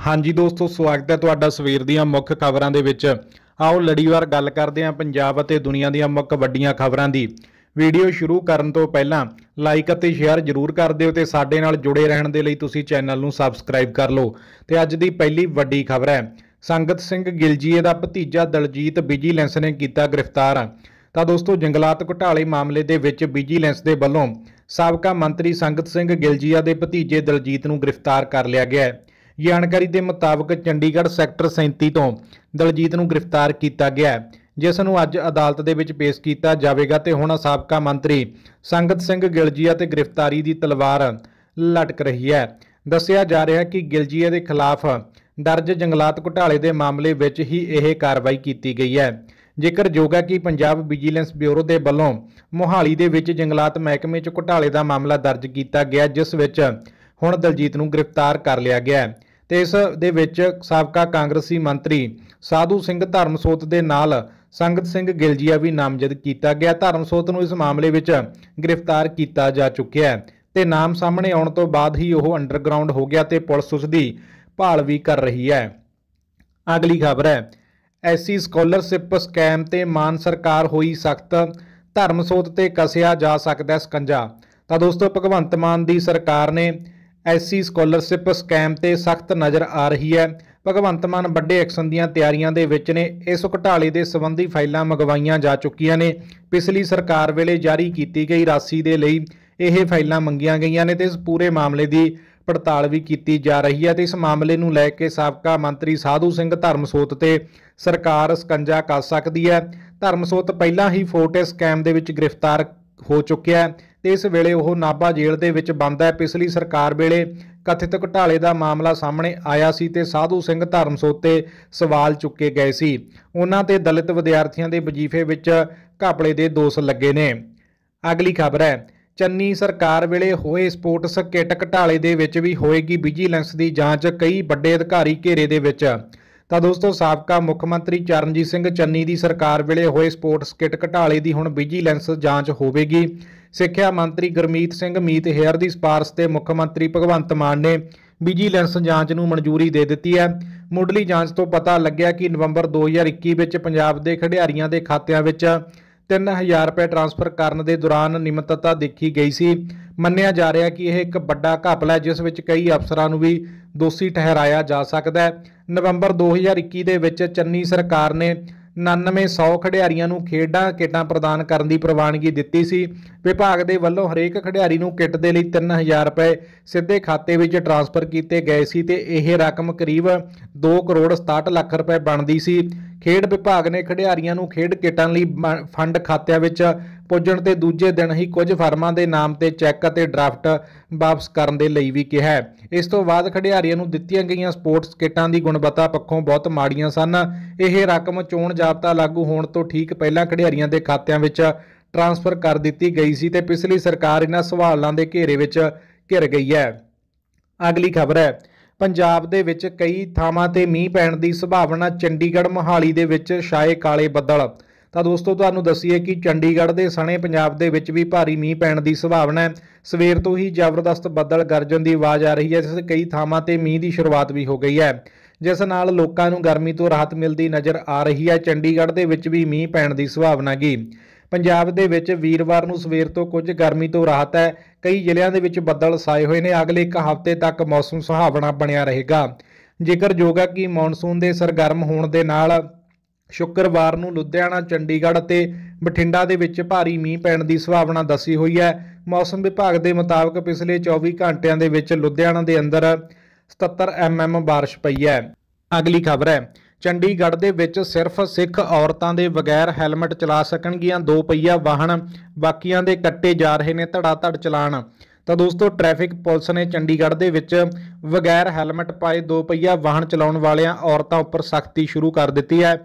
ਹਾਂਜੀ ਦੋਸਤੋ, ਸਵਾਗਤ ਹੈ ਤੁਹਾਡਾ ਸਵੇਰ ਦੀਆਂ ਮੁੱਖ ਖਬਰਾਂ ਦੇ ਵਿੱਚ। ਆਓ ਲੜੀਵਾਰ ਗੱਲ ਕਰਦੇ ਹਾਂ ਪੰਜਾਬ ਅਤੇ ਦੁਨੀਆ ਦੀਆਂ ਮੁੱਖ ਵੱਡੀਆਂ ਖਬਰਾਂ ਦੀ। ਵੀਡੀਓ ਸ਼ੁਰੂ ਕਰਨ ਤੋਂ ਪਹਿਲਾਂ ਲਾਈਕ ਅਤੇ ਸ਼ੇਅਰ ਜ਼ਰੂਰ ਕਰ ਦਿਓ ਤੇ ਸਾਡੇ ਨਾਲ ਜੁੜੇ ਰਹਿਣ ਦੇ ਲਈ ਤੁਸੀਂ ਚੈਨਲ ਨੂੰ ਸਬਸਕ੍ਰਾਈਬ ਕਰ ਲਓ। ਤੇ ਅੱਜ ਦੀ ਪਹਿਲੀ ਵੱਡੀ ਖਬਰ ਹੈ, ਸੰਗਤ ਸਿੰਘ ਗਿਲਜੀਏ ਦਾ ਭਤੀਜਾ ਦਲਜੀਤ ਵਿਜੀਲੈਂਸ ਨੇ ਕੀਤਾ ਗ੍ਰਿਫਤਾਰ। ਤਾਂ ਦੋਸਤੋ, ਜੰਗਲਾਤ ਘੁਟਾਲੇ ਮਾਮਲੇ ਦੇ ਵਿੱਚ ਵਿਜੀਲੈਂਸ ਦੇ ਵੱਲੋਂ ਸਾਬਕਾ ਮੰਤਰੀ ਸੰਗਤ ਸਿੰਘ ਗਿਲਜੀਆ ਦੇ ਭਤੀਜੇ ਦਲਜੀਤ ਨੂੰ ਗ੍ਰਿਫਤਾਰ ਕਰ ਲਿਆ ਗਿਆ ਹੈ। ਜਾਣਕਾਰੀ ਦੇ ਮੁਤਾਬਕ ਚੰਡੀਗੜ੍ਹ ਸੈਕਟਰ 37 ਤੋਂ ਦਲਜੀਤ ਨੂੰ ਗ੍ਰਿਫਤਾਰ ਕੀਤਾ ਗਿਆ ਹੈ, ਜਿਸ ਨੂੰ ਅੱਜ ਅਦਾਲਤ ਦੇ ਵਿੱਚ ਪੇਸ਼ ਕੀਤਾ ਜਾਵੇਗਾ ਤੇ ਹੁਣ ਸਾਬਕਾ ਮੰਤਰੀ ਸੰਗਤ ਸਿੰਘ ਗਿਲਜੀਆ ਤੇ ਗ੍ਰਿਫਤਾਰੀ ਦੀ ਤਲਵਾਰ ਲਟਕ ਰਹੀ ਹੈ। ਦੱਸਿਆ ਜਾ ਰਿਹਾ ਹੈ ਕਿ ਗਿਲਜੀਆ ਦੇ ਖਿਲਾਫ ਦਰਜ ਜੰਗਲਾਤ ਘੁਟਾਲੇ ਦੇ ਮਾਮਲੇ ਵਿੱਚ ਹੀ ਇਹ ਕਾਰਵਾਈ ਕੀਤੀ ਗਈ ਹੈ। ਜ਼ਿਕਰਯੋਗ ਹੈ ਕਿ ਪੰਜਾਬ ਵਿਜੀਲੈਂਸ ਬਿਊਰੋ ਦੇ ਵੱਲੋਂ ਮੋਹਾਲੀ ਦੇ ਵਿੱਚ ਜੰਗਲਾਤ ਮਹਿਕਮੇ 'ਚ ਘੁਟਾਲੇ ਦਾ ਮਾਮਲਾ ਦਰਜ ਕੀਤਾ ਗਿਆ, ਜਿਸ ਵਿੱਚ ਹੁਣ ਦਲਜੀਤ ਨੂੰ ਗ੍ਰਿਫਤਾਰ ਕਰ ਲਿਆ ਗਿਆ ਹੈ। ਤੇ ਇਸ ਦੇ ਵਿੱਚ ਸਾਬਕਾ ਕਾਂਗਰਸੀ ਮੰਤਰੀ ਸਾਧੂ ਸਿੰਘ ਧਰਮਸੋਤ ਦੇ ਨਾਲ ਸੰਗਤ ਸਿੰਘ ਗਿਲਜੀਆ ਵੀ ਨਾਮਜ਼ਦ ਕੀਤਾ ਗਿਆ। ਧਰਮਸੋਤ ਨੂੰ ਇਸ ਮਾਮਲੇ ਵਿੱਚ ਗ੍ਰਿਫਤਾਰ ਕੀਤਾ ਜਾ ਚੁੱਕਿਆ ਹੈ ਤੇ ਨਾਮ ਸਾਹਮਣੇ ਆਉਣ ਤੋਂ ਬਾਅਦ ਹੀ ਉਹ ਅੰਡਰਗਰਾਉਂਡ ਹੋ ਗਿਆ ਤੇ ਪੁਲਿਸ ਉਸ ਦੀ ਭਾਲ ਵੀ ਕਰ ਰਹੀ ਹੈ। ਅਗਲੀ ਖਬਰ ਹੈ, ਐਸਸੀ ਸਕਾਲਰਸ਼ਿਪ ਸਕੈਮ ਤੇ ਮਾਨ ਸਰਕਾਰ ਹੋਈ ਸਖਤ, ਧਰਮਸੋਤ ਤੇ ਕੱਸਿਆ ਜਾ ਸਕਦਾ ਸਕੰਜਾ। ਤਾਂ ਦੋਸਤੋ, ਭਗਵੰਤ ਮਾਨ ਦੀ ਸਰਕਾਰ ਨੇ ਐਸਸੀ ਸਕਾਲਰਸ਼ਿਪ ਸਕੈਮ ਤੇ ਸਖਤ ਨਜ਼ਰ ਆ ਰਹੀ ਹੈ। ਭਗਵੰਤ ਮਾਨ ਵੱਡੇ ਐਕਸ਼ਨ ਦੀਆਂ ਤਿਆਰੀਆਂ ਦੇ ਵਿੱਚ ਨੇ। ਇਸ ਘੁਟਾਲੇ ਦੇ ਸੰਬੰਧੀ ਫਾਈਲਾਂ ਮੰਗਵਾਈਆਂ ਜਾ ਚੁੱਕੀਆਂ ਨੇ। ਪਿਛਲੀ ਸਰਕਾਰ ਵੇਲੇ ਜਾਰੀ ਕੀਤੀ ਗਈ ਰਾਸ਼ੀ ਦੇ ਲਈ ਇਹ ਫਾਈਲਾਂ ਮੰਗੀਆਂ ਗਈਆਂ ਨੇ ਤੇ ਇਸ ਪੂਰੇ ਮਾਮਲੇ ਦੀ ਪੜਤਾਲ ਵੀ ਕੀਤੀ ਜਾ ਰਹੀ ਹੈ। ਤੇ ਇਸ ਮਾਮਲੇ ਨੂੰ ਲੈ ਕੇ ਸਾਬਕਾ ਮੰਤਰੀ ਸਾਧੂ ਸਿੰਘ ਧਰਮਸੋਤ ਤੇ ਸਰਕਾਰ ਸਕੰਜਾ ਕੱਸ ਸਕਦੀ ਹੈ। ਧਰਮਸੋਤ ਪਹਿਲਾਂ ਹੀ ਫੋਰਟੇ ਸਕੈਮ ਦੇ ਵਿੱਚ ਗ੍ਰਿਫਤਾਰ ਹੋ ਚੁੱਕਿਆ ਹੈ ਤੇ ਇਸ ਵੇਲੇ ਉਹ ਨਾਭਾ ਜੇਲ੍ਹ ਦੇ ਵਿੱਚ ਬੰਦ ਹੈ। ਪਿਛਲੀ ਸਰਕਾਰ ਵੇਲੇ ਕਥਿਤ ਘੁਟਾਲੇ ਦਾ ਮਾਮਲਾ ਸਾਹਮਣੇ ਆਇਆ ਸੀ ਤੇ ਸਾਧੂ ਸਿੰਘ ਧਰਮਸੋਤ ਤੇ ਸਵਾਲ ਚੁੱਕੇ ਗਏ ਸੀ। ਉਹਨਾਂ ਤੇ ਦਲਿਤ ਵਿਦਿਆਰਥੀਆਂ ਦੇ ਵਜ਼ੀਫੇ ਵਿੱਚ ਘਪਲੇ ਦੇ ਦੋਸ਼ ਲੱਗੇ ਨੇ। ਅਗਲੀ ਖਬਰ ਹੈ, ਚੰਨੀ ਸਰਕਾਰ ਵੇਲੇ ਹੋਏ ਸਪੋਰਟਸ ਕਿੱਟ ਘੁਟਾਲੇ ਦੇ ਵਿੱਚ ਵੀ ਹੋਏਗੀ ਵਿਜੀਲੈਂਸ ਦੀ ਜਾਂਚ, ਕਈ ਵੱਡੇ ਅਧਿਕਾਰੀ ਘੇਰੇ ਦੇ ਵਿੱਚ। ਤਾਂ ਦੋਸਤੋ, ਸਾਬਕਾ ਮੁੱਖ ਮੰਤਰੀ ਚਰਨਜੀਤ ਸਿੰਘ ਚੰਨੀ ਦੀ ਸਰਕਾਰ ਵੇਲੇ ਹੋਏ ਸਪੋਰਟਸ ਕਿੱਟ ਘੁਟਾਲੇ ਦੀ ਹੁਣ ਵਿਜੀਲੈਂਸ ਜਾਂਚ ਹੋਵੇਗੀ। ਸਿੱਖਿਆ ਮੰਤਰੀ ਗੁਰਮੀਤ ਸਿੰਘ ਮੀਤ ਹੇਅਰ ਦੀ ਸਿਫਾਰਸ਼ ਤੇ ਮੁੱਖ ਮੰਤਰੀ ਭਗਵੰਤ ਮਾਨ ਨੇ ਵਿਜੀਲੈਂਸ ਜਾਂਚ ਨੂੰ ਮਨਜ਼ੂਰੀ ਦੇ ਦਿੱਤੀ ਹੈ। ਮੁੱਢਲੀ ਜਾਂਚ ਤੋਂ ਪਤਾ ਲੱਗਿਆ ਕਿ ਨਵੰਬਰ 2021 ਵਿੱਚ ਪੰਜਾਬ ਦੇ ਖਿਡਾਰੀਆਂ ਦੇ ਖਾਤਿਆਂ ਵਿੱਚ 3000 ਰੁਪਏ ਟ੍ਰਾਂਸਫਰ ਕਰਨ ਦੇ ਦੌਰਾਨ ਨਿਮਰਤਾ ਦੇਖੀ ਗਈ ਸੀ। ਮੰਨਿਆ ਜਾ ਰਿਹਾ ਕਿ ਇਹ ਇੱਕ ਵੱਡਾ ਘਪਲਾ ਹੈ, ਜਿਸ ਵਿੱਚ ਕਈ ਅਫਸਰਾਂ ਨੂੰ ਵੀ ਦੋਸ਼ੀ ਠਹਿਰਾਇਆ ਜਾ ਸਕਦਾ ਹੈ। ਨਵੰਬਰ 2021 ਦੇ ਵਿੱਚ ਚੰਨੀ ਸਰਕਾਰ ਨੇ 9900 ਖਿਡਾਰੀਆਂ ਨੂੰ ਖੇਡਾਂ ਕਿੱਟਾਂ ਪ੍ਰਦਾਨ ਕਰਨ ਦੀ ਪ੍ਰਵਾਨਗੀ ਦਿੱਤੀ ਸੀ। ਵਿਭਾਗ ਦੇ ਵੱਲੋਂ ਹਰੇਕ ਖਿਡਾਰੀ ਨੂੰ ਕਿੱਟ ਦੇ ਲਈ 3000 ਰੁਪਏ ਸਿੱਧੇ ਖਾਤੇ ਵਿੱਚ ਟ੍ਰਾਂਸਫਰ ਕੀਤੇ ਗਏ ਸੀ ਤੇ ਇਹ ਰਕਮ ਕਰੀਬ 2 ਕਰੋੜ 67 ਲੱਖ ਰੁਪਏ ਬਣਦੀ ਸੀ। ਖੇਡ ਵਿਭਾਗ ਨੇ ਖਿਡਾਰੀਆਂ ਨੂੰ ਖੇਡ ਕਿੱਟਾਂ ਲਈ ਫੰਡ ਖਾਤਿਆਂ ਵਿੱਚ ਪੁੱਜਣ ਤੇ ਦੂਜੇ ਦਿਨ ਹੀ ਕੁਝ ਫਰਮਾਂ ਦੇ ਨਾਮ ਤੇ ਚੈੱਕ ਅਤੇ ਡਰਾਫਟ ਵਾਪਸ ਕਰਨ ਦੇ ਲਈ ਵੀ ਕਿਹਾ ਹੈ। ਇਸ ਤੋਂ ਬਾਅਦ ਖਿਡਾਰੀਆਂ ਨੂੰ ਦਿੱਤੀਆਂ ਗਈਆਂ ਸਪੋਰਟਸ ਕਿੱਟਾਂ ਦੀ ਗੁਣਵੱਤਾ ਪੱਖੋਂ ਬਹੁਤ ਮਾੜੀਆਂ ਸਨ। ਇਹ ਰਕਮ ਚੋਣ ਜ਼ਾਬਤਾ ਲਾਗੂ ਹੋਣ ਤੋਂ ਠੀਕ ਪਹਿਲਾਂ ਖਿਡਾਰੀਆਂ ਦੇ ਖਾਤਿਆਂ ਵਿੱਚ ਟ੍ਰਾਂਸਫਰ ਕਰ ਦਿੱਤੀ ਗਈ ਸੀ ਤੇ ਪਿਛਲੀ ਸਰਕਾਰ ਇਹਨਾਂ ਸਵਾਲਾਂ ਦੇ ਘੇਰੇ ਵਿੱਚ ਘਿਰ ਗਈ ਹੈ। ਅਗਲੀ ਖਬਰ ਹੈ, ਪੰਜਾਬ ਦੇ ਵਿੱਚ ਕਈ ਥਾਵਾਂ ਤੇ ਮੀਂਹ ਪੈਣ ਦੀ ਸੰਭਾਵਨਾ, ਚੰਡੀਗੜ੍ਹ ਮੋਹਾਲੀ ਦੇ ਵਿੱਚ ਛਾਏ ਕਾਲੇ ਬੱਦਲ। ਤਾਂ ਦੋਸਤੋ, ਤੁਹਾਨੂੰ ਦੱਸੀਏ ਕਿ ਚੰਡੀਗੜ੍ਹ ਦੇ ਸਣੇ ਪੰਜਾਬ ਦੇ ਵਿੱਚ ਵੀ ਭਾਰੀ ਮੀਂਹ ਪੈਣ ਦੀ ਸੰਭਾਵਨਾ ਹੈ। ਸਵੇਰ ਤੋਂ ਹੀ ਜ਼ਬਰਦਸਤ ਬੱਦਲ ਗਰਜਣ ਦੀ ਆਵਾਜ਼ ਆ ਰਹੀ ਹੈ, ਜਿਸ ਕਈ ਥਾਵਾਂ ਤੇ ਮੀਂਹ ਦੀ ਸ਼ੁਰੂਆਤ ਵੀ ਹੋ ਗਈ ਹੈ, ਜਿਸ ਨਾਲ ਲੋਕਾਂ ਨੂੰ ਗਰਮੀ ਤੋਂ ਰਾਹਤ ਮਿਲਦੀ ਨਜ਼ਰ ਆ ਰਹੀ ਹੈ। ਚੰਡੀਗੜ੍ਹ ਦੇ ਵਿੱਚ ਵੀ ਮੀਂਹ ਪੈਣ ਦੀ ਸੰਭਾਵਨਾ ਗੀ। ਪੰਜਾਬ ਦੇ ਵਿੱਚ ਵੀਰਵਾਰ ਨੂੰ ਸਵੇਰ ਤੋਂ ਕੁਝ ਗਰਮੀ ਤੋਂ ਰਾਹਤ ਹੈ। ਕਈ ਜ਼ਿਲ੍ਹਿਆਂ ਦੇ ਵਿੱਚ ਬੱਦਲ ਛਾਏ ਹੋਏ ਨੇ। ਅਗਲੇ ਇੱਕ ਹਫ਼ਤੇ ਤੱਕ ਮੌਸਮ ਸੁਹਾਵਣਾ ਬਣਿਆ ਰਹੇਗਾ। ਜ਼ਿਕਰਯੋਗ ਹੈ ਕਿ ਮੌਨਸੂਨ ਦੇ ਸਰਗਰਮ ਹੋਣ ਦੇ ਨਾਲ ਸ਼ੁੱਕਰਵਾਰ ਨੂੰ ਲੁਧਿਆਣਾ, ਚੰਡੀਗੜ੍ਹ ਅਤੇ ਬਠਿੰਡਾ ਦੇ ਵਿੱਚ ਭਾਰੀ ਮੀਂਹ ਪੈਣ ਦੀ ਸੰਭਾਵਨਾ ਦੱਸੀ ਹੋਈ ਹੈ। ਮੌਸਮ ਵਿਭਾਗ ਦੇ ਮੁਤਾਬਕ ਪਿਛਲੇ 24 ਘੰਟਿਆਂ ਦੇ ਵਿੱਚ ਲੁਧਿਆਣਾ ਦੇ ਅੰਦਰ 77 mm ਬਾਰਿਸ਼ ਪਈ ਹੈ। ਅਗਲੀ ਖਬਰ ਹੈ, ਚੰਡੀਗੜ੍ਹ ਦੇ ਵਿੱਚ ਸਿਰਫ ਸਿੱਖ ਔਰਤਾਂ ਦੇ ਬਗੈਰ ਹੈਲਮਟ ਚਲਾ ਸਕਣਗੀਆਂ 2 ਪਹੀਆ ਵਾਹਨ, ਬਾਕੀਆਂ ਦੇ ਕੱਟੇ ਜਾ ਰਹੇ ਨੇ ਧੜਾ ਧੜ ਚਲਾਨ। ਤਾਂ ਦੋਸਤੋ, ਟ੍ਰੈਫਿਕ ਪੁਲਿਸ ਨੇ ਚੰਡੀਗੜ੍ਹ ਦੇ ਵਿੱਚ ਬਗੈਰ ਹੈਲਮਟ ਪਾਏ 2 ਪਹੀਆ ਵਾਹਨ ਚਲਾਉਣ ਵਾਲਿਆਂ ਔਰਤਾਂ ਉੱਪਰ ਸਖਤੀ ਸ਼ੁਰੂ ਕਰ ਦਿੱਤੀ ਹੈ।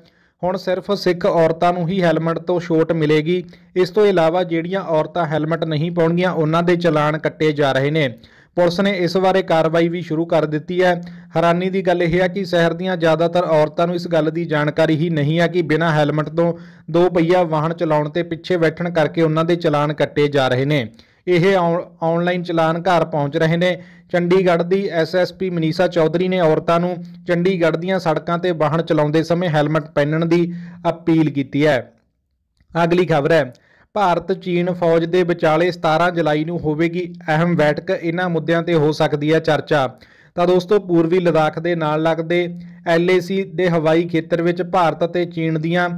ਹੁਣ ਸਿਰਫ ਸਿੱਖ ਔਰਤਾਂ ਨੂੰ ਹੀ ਹੈਲਮਟ ਤੋਂ ਛੋਟ ਮਿਲੇਗੀ। ਇਸ ਤੋਂ ਇਲਾਵਾ ਜਿਹੜੀਆਂ ਔਰਤਾਂ ਹੈਲਮਟ ਨਹੀਂ ਪਾਉਣਗੀਆਂ ਉਹਨਾਂ ਦੇ ਚਲਾਨ ਕੱਟੇ ਜਾ ਰਹੇ ਨੇ। ਪੁਲਿਸ ਨੇ ਇਸ ਬਾਰੇ ਕਾਰਵਾਈ ਵੀ ਸ਼ੁਰੂ ਕਰ ਦਿੱਤੀ ਹੈ। ਹੈਰਾਨੀ ਦੀ ਗੱਲ ਇਹ ਹੈ ਕਿ ਸ਼ਹਿਰ ਦੀਆਂ ਜ਼ਿਆਦਾਤਰ ਔਰਤਾਂ ਨੂੰ ਇਸ ਗੱਲ ਦੀ ਜਾਣਕਾਰੀ ਹੀ ਨਹੀਂ ਹੈ ਕਿ ਬਿਨਾਂ ਹੈਲਮਟ ਤੋਂ 2 ਪਹੀਆ ਵਾਹਨ ਚਲਾਉਣ ਤੇ ਪਿੱਛੇ ਬੈਠਣ ਕਰਕੇ ਉਹਨਾਂ ਦੇ ਚਲਾਨ ਕੱਟੇ ਜਾ ਰਹੇ ਨੇ। ਇਹ ਆਨਲਾਈਨ ਚਲਾਨ ਘਰ ਪਹੁੰਚ ਰਹੇ ਨੇ। ਚੰਡੀਗੜ੍ਹ ਦੀ ਐਸਐਸਪੀ ਮਨੀਸ਼ਾ ਚੌਧਰੀ ਨੇ ਔਰਤਾਂ ਨੂੰ ਚੰਡੀਗੜ੍ਹ ਦੀਆਂ ਸੜਕਾਂ ਤੇ ਵਾਹਨ ਚਲਾਉਂਦੇ ਸਮੇਂ ਹੈਲਮਟ ਪਹਿਨਣ ਦੀ ਅਪੀਲ ਕੀਤੀ ਹੈ। ਅਗਲੀ ਖਬਰ ਹੈ, ਭਾਰਤ ਚੀਨ ਫੌਜ ਦੇ ਵਿਚਾਲੇ 17 ਜੁਲਾਈ ਨੂੰ ਹੋਵੇਗੀ ਅਹਿਮ ਬੈਠਕ, ਇਹਨਾਂ ਮੁੱਦਿਆਂ ਤੇ ਹੋ ਸਕਦੀ ਹੈ ਚਰਚਾ। ਤਾਂ ਦੋਸਤੋ, ਪੂਰਬੀ ਲਦਾਖ ਦੇ ਨਾਲ ਲੱਗਦੇ LAC ਦੇ ਹਵਾਈ ਖੇਤਰ ਵਿੱਚ ਭਾਰਤ ਅਤੇ ਚੀਨ ਦੀਆਂ